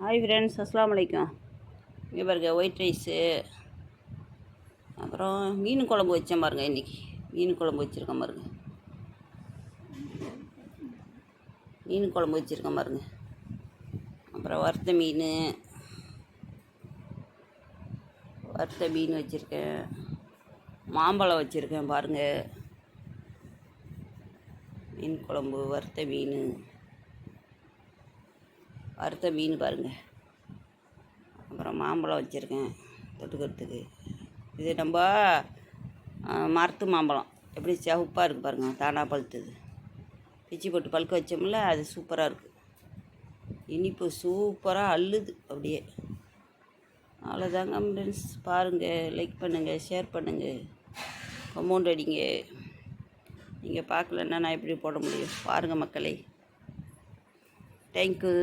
Hi friends, அஸ்ஸலாமு அலைக்கும். இங்கே பாருங்க, ஒயிட் ரைஸு, அப்புறம் மீன் குழம்பு வச்சேன் பாருங்க. இன்றைக்கி மீன் குழம்பு வச்சுருக்கேன் பாருங்க. மீன் குழம்பு வச்சுருக்கேன் பாருங்க. அப்புறம் வறுத்த மீன் வச்சுருக்கேன். மாம்பழம் வச்சுருக்கேன் பாருங்கள். மீன் குழம்பு, வறுத்த மீன் பாருங்கள். அப்புறம் மாம்பழம் வச்சுருக்கேன் தொட்டுக்கிறதுக்கு. இது நம்ம மரத்து மாம்பழம் எப்படி சிவப்பாக இருக்குது பாருங்கள், தானாக பழுத்தது. பிச்சு போட்டு பழுக்க வச்சோம்ல, அது சூப்பராக இருக்குது. இனிப்பு சூப்பராக அள்ளுது அப்படியே. அவ்வளோதாங்க ஃப்ரெண்ட்ஸ். பாருங்கள், லைக் பண்ணுங்கள், ஷேர் பண்ணுங்கள், கமெண்ட் அடிங்க. நீங்கள் பார்க்கலன்னா நான் எப்படி போட முடியும்? பாருங்கள் மக்களே. தேங்க்யூ.